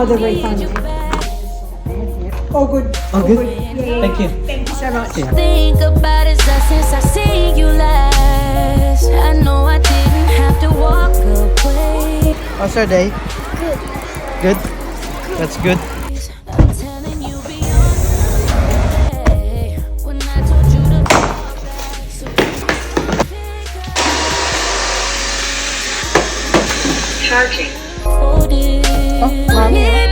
saw the refund. Oh, good. Oh, good. Yeah. Thank you. Thank you so much. Yeah. Think about it since I seen you last. I know I didn't have to walk away. How's your day? Good. That's good. I'm telling you beyond the way. When I told you to fall back, so Charging. hold it. Oh, mommy.